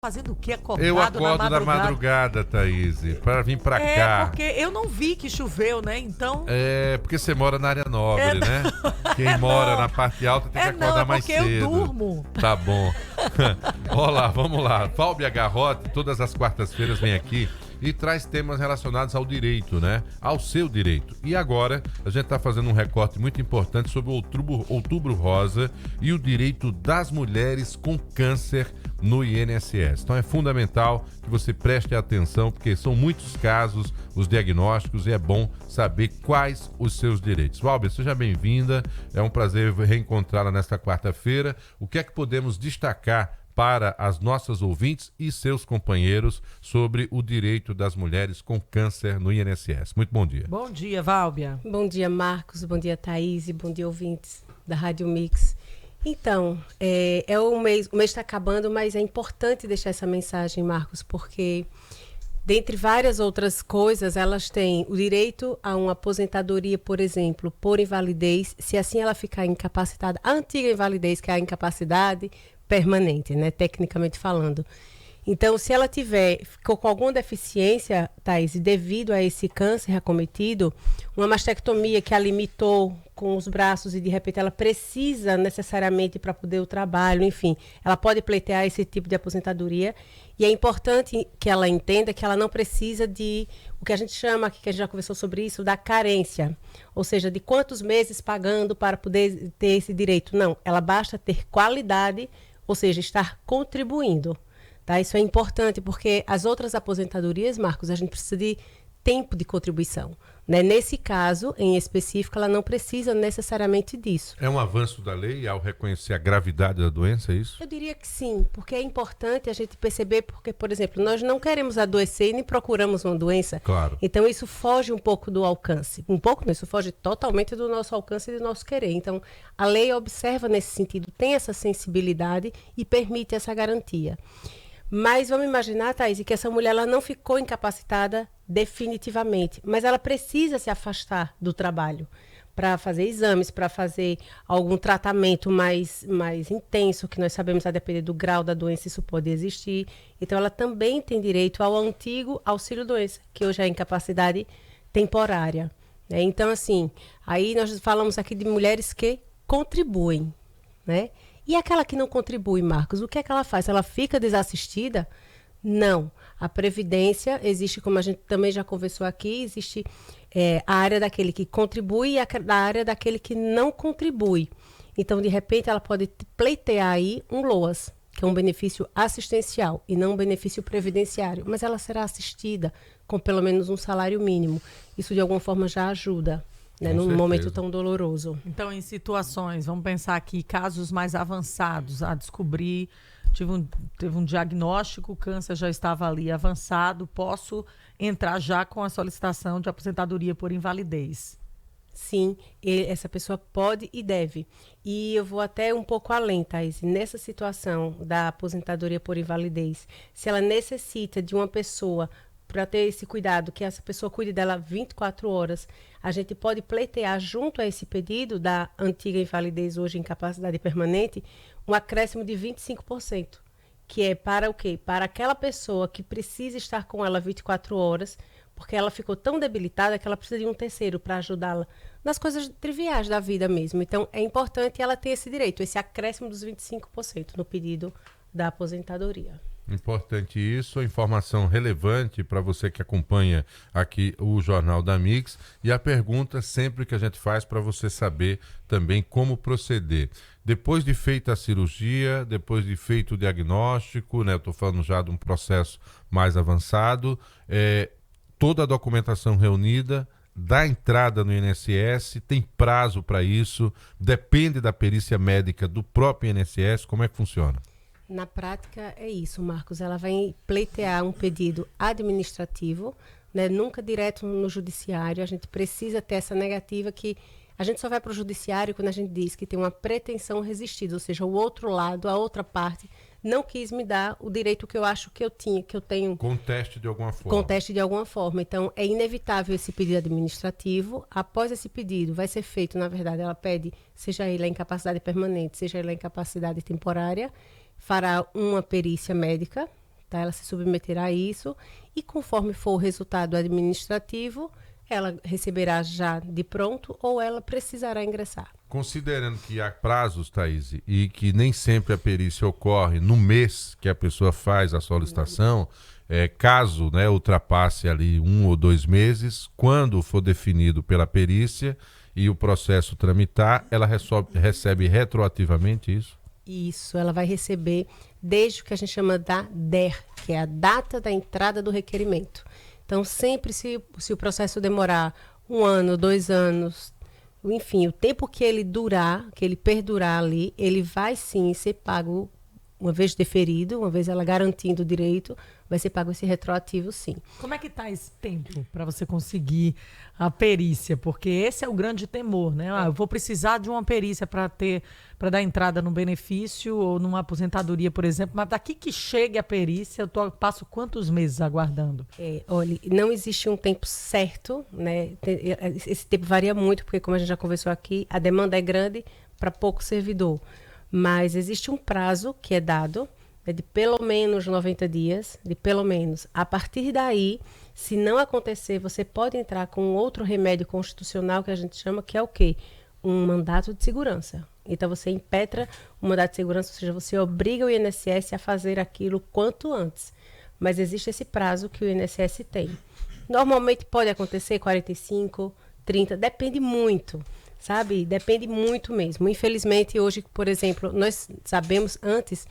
Fazendo o quê? Eu Acordado na acordo na madrugada, Thaís, para vir pra cá. Porque eu não vi que choveu, né? Então. É, porque você mora na área nobre, não. né? Quem mora não. na parte alta tem que acordar mais cedo. Porque eu durmo. Tá bom. Olá, vamos lá. Fábia Garrote, todas as quartas-feiras vem aqui e traz temas relacionados ao direito, né? Ao seu direito. E agora a gente está fazendo um recorte muito importante sobre o Outubro Rosa e o direito das mulheres com câncer no INSS. Então é fundamental que você preste atenção, porque são muitos casos, os diagnósticos, e é bom saber quais os seus direitos. Fábia, seja bem-vinda. É um prazer reencontrá-la nesta quarta-feira. O que é que podemos destacar para as nossas ouvintes e seus companheiros sobre o direito das mulheres com câncer no INSS? Muito bom dia. Bom dia, Fábia. Bom dia, Marcos. Bom dia, Thaís. E bom dia, ouvintes da Rádio Mix. Então, o mês está acabando, mas é importante deixar essa mensagem, Marcos, porque, dentre várias outras coisas, elas têm o direito a uma aposentadoria, por exemplo, por invalidez, se assim ela ficar incapacitada, a antiga invalidez, que é a incapacidade permanente, né, tecnicamente falando. Então, se ela ficou com alguma deficiência, Thaís, devido a esse câncer acometido, uma mastectomia que a limitou com os braços e de repente ela precisa necessariamente para poder o trabalho, enfim, ela pode pleitear esse tipo de aposentadoria. E é importante que ela entenda que ela não precisa de o que a gente chama aqui, que a gente já conversou sobre isso, da carência, ou seja, de quantos meses pagando para poder ter esse direito. Não, ela basta ter qualidade, ou seja, estar contribuindo. Tá? Isso é importante, porque as outras aposentadorias, Marcos, a gente precisa de tempo de contribuição. Né? Nesse caso, em específico, ela não precisa necessariamente disso. É um avanço da lei ao reconhecer a gravidade da doença, é isso? Eu diria que sim, porque é importante a gente perceber, porque, por exemplo, nós não queremos adoecer e nem procuramos uma doença. Claro. Então, isso foge um pouco do alcance. Um pouco não, isso foge totalmente do nosso alcance e do nosso querer. Então, a lei observa nesse sentido, tem essa sensibilidade e permite essa garantia. Mas vamos imaginar, Thaís, que essa mulher ela não ficou incapacitada definitivamente, mas ela precisa se afastar do trabalho para fazer exames, para fazer algum tratamento mais intenso, que nós sabemos, a depender do grau da doença, isso pode existir. Então, ela também tem direito ao antigo auxílio-doença, que hoje é a incapacidade temporária. Né? Então, assim, aí nós falamos aqui de mulheres que contribuem, né? E aquela que não contribui, Marcos, o que é que ela faz? Ela fica desassistida? Não. A previdência existe, como a gente também já conversou aqui, existe a área daquele que contribui e a área daquele que não contribui. Então, de repente, ela pode pleitear aí um LOAS, que é um benefício assistencial e não um benefício previdenciário, mas ela será assistida com pelo menos um salário mínimo. Isso, de alguma forma, já ajuda. Né, num momento tão doloroso. Então, em situações, vamos pensar aqui, casos mais avançados, a descobrir, teve um diagnóstico, o câncer já estava ali avançado, posso entrar já com a solicitação de aposentadoria por invalidez? Sim, essa pessoa pode e deve. E eu vou até um pouco além, Thaís. Nessa situação da aposentadoria por invalidez, se ela necessita de uma pessoa para ter esse cuidado, que essa pessoa cuide dela 24 horas, a gente pode pleitear junto a esse pedido da antiga invalidez, hoje incapacidade permanente, um acréscimo de 25%, que é para o quê? Para aquela pessoa que precisa estar com ela 24 horas, porque ela ficou tão debilitada que ela precisa de um terceiro para ajudá-la nas coisas triviais da vida mesmo. Então, é importante ela ter esse direito, esse acréscimo dos 25% no pedido da aposentadoria. Importante isso, informação relevante para você que acompanha aqui o Jornal da Mix, e a pergunta sempre que a gente faz para você saber também como proceder. Depois de feita a cirurgia, depois de feito o diagnóstico, né, eu estou falando já de um processo mais avançado, toda a documentação reunida, dá entrada no INSS, tem prazo para isso, depende da perícia médica do próprio INSS, como é que funciona? Na prática é isso, Marcos. Ela vai pleitear um pedido administrativo, né? Nunca direto no judiciário. A gente precisa ter essa negativa que a gente só vai para o judiciário quando a gente diz que tem uma pretensão resistida, ou seja, o outro lado, a outra parte, não quis me dar o direito que eu acho que eu tenho. Conteste de alguma forma. Conteste de alguma forma. Então, é inevitável esse pedido administrativo. Após esse pedido, vai ser feito, na verdade, ela pede, seja ele a incapacidade permanente, seja ele a incapacidade temporária, fará uma perícia médica, tá? Ela se submeterá a isso e conforme for o resultado administrativo, ela receberá já de pronto ou ela precisará ingressar. Considerando que há prazos, Thaís, e que nem sempre a perícia ocorre no mês que a pessoa faz a solicitação, caso, né, ultrapasse ali 1 ou 2 meses, quando for definido pela perícia e o processo tramitar, ela recebe retroativamente isso? Isso, ela vai receber desde o que a gente chama da DER, que é a data da entrada do requerimento. Então, sempre se o processo demorar 1 ano, 2 anos, enfim, o tempo que ele durar, que ele perdurar ali, ele vai sim ser pago, uma vez deferido, uma vez ela garantindo o direito, vai ser pago esse retroativo, sim. Como é que está esse tempo para você conseguir a perícia? Porque esse é o grande temor, né? Eu vou precisar de uma perícia para dar entrada no benefício ou numa aposentadoria, por exemplo, mas daqui que chegue a perícia, eu passo quantos meses aguardando? Olha, não existe um tempo certo, né? Esse tempo varia muito, porque como a gente já conversou aqui, a demanda é grande para pouco servidor. Mas existe um prazo que é dado, de pelo menos 90 dias, de pelo menos. A partir daí, se não acontecer, você pode entrar com outro remédio constitucional que a gente chama, que é o quê? Um mandato de segurança. Então, você impetra o mandato de segurança, ou seja, você obriga o INSS a fazer aquilo quanto antes. Mas existe esse prazo que o INSS tem. Normalmente pode acontecer 45, 30, depende muito. Sabe? Depende muito mesmo. Infelizmente, hoje, por exemplo, nós sabemos antes,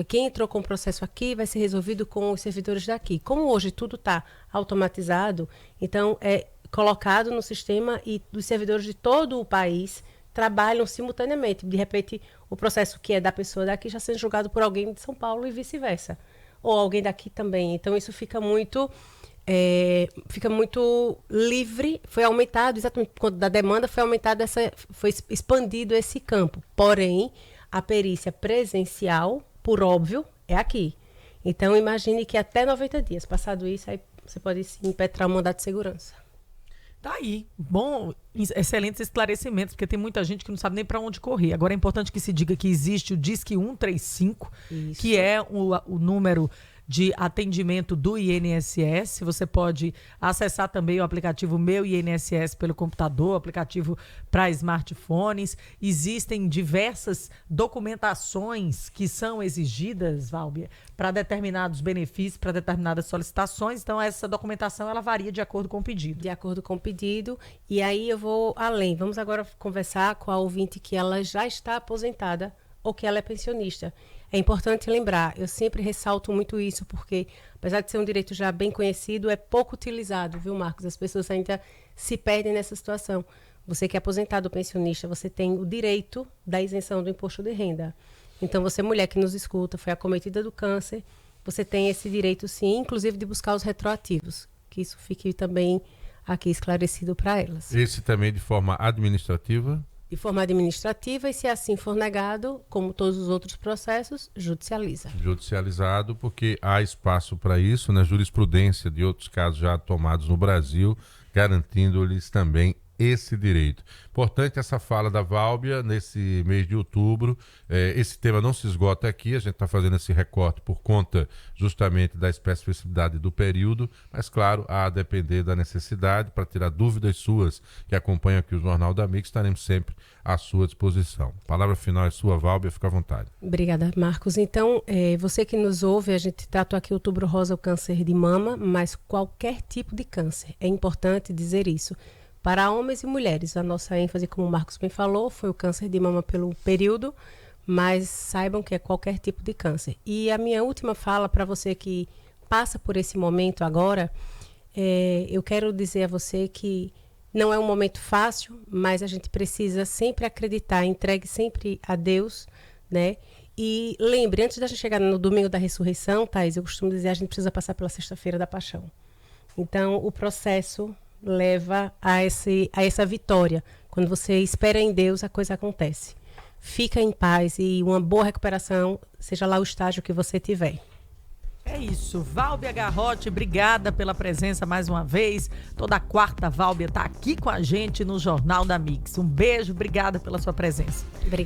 quem entrou com o processo aqui vai ser resolvido com os servidores daqui. Como hoje tudo está automatizado, então é colocado no sistema e os servidores de todo o país trabalham simultaneamente. De repente, o processo que é da pessoa daqui já sendo julgado por alguém de São Paulo e vice-versa. Ou alguém daqui também. Então, isso fica muito livre, foi aumentado, exatamente por conta da demanda, foi expandido esse campo. Porém, a perícia presencial, por óbvio, é aqui. Então, imagine que até 90 dias, passado isso, aí você pode sim impetrar o mandato de segurança. Tá aí. Bom, excelentes esclarecimentos, porque tem muita gente que não sabe nem para onde correr. Agora é importante que se diga que existe o Disque 135, isso, que é o número de atendimento do INSS. Você pode acessar também o aplicativo Meu INSS pelo computador, aplicativo para smartphones. Existem diversas documentações que são exigidas, Válbia, para determinados benefícios, para determinadas solicitações. Então, essa documentação ela varia de acordo com o pedido. De acordo com o pedido. E aí eu vou além. Vamos agora conversar com a ouvinte que ela já está aposentada ou que ela é pensionista. É importante lembrar, eu sempre ressalto muito isso, porque apesar de ser um direito já bem conhecido, é pouco utilizado, viu, Marcos? As pessoas ainda se perdem nessa situação. Você que é aposentado ou pensionista, você tem o direito da isenção do imposto de renda. Então, você, mulher que nos escuta, foi acometida do câncer, você tem esse direito, sim, inclusive de buscar os retroativos. Que isso fique também aqui esclarecido para elas. Esse também de forma administrativa? De forma administrativa, e se assim for negado, como todos os outros processos, judicializa. Judicializado, porque há espaço para isso na jurisprudência de outros casos já tomados no Brasil, garantindo-lhes também esse direito. Importante essa fala da Válbia nesse mês de outubro. Esse tema não se esgota aqui, a gente está fazendo esse recorte por conta justamente da especificidade do período, mas claro, a depender da necessidade, para tirar dúvidas suas que acompanham aqui o Jornal da Mix, estaremos sempre à sua disposição. Palavra final é sua, Válbia, fica à vontade. Obrigada, Marcos. Então, você que nos ouve, a gente tratou aqui o Outubro Rosa, o câncer de mama, mas qualquer tipo de câncer. É importante dizer isso. Para homens e mulheres, a nossa ênfase, como o Marcos bem falou, foi o câncer de mama pelo período, mas saibam que é qualquer tipo de câncer. E a minha última fala para você que passa por esse momento agora, eu quero dizer a você que não é um momento fácil, mas a gente precisa sempre acreditar, entregue sempre a Deus, né? E lembre, antes da gente chegar no domingo da ressurreição, Thaís, eu costumo dizer, a gente precisa passar pela sexta-feira da paixão. Então, o processo leva a essa vitória. Quando você espera em Deus, a coisa acontece. Fica em paz e uma boa recuperação, seja lá o estágio que você tiver. É isso. Válbia Garrote, obrigada pela presença mais uma vez. Toda quarta, Válbia está aqui com a gente no Jornal da Mix. Um beijo, obrigada pela sua presença. Obrigada.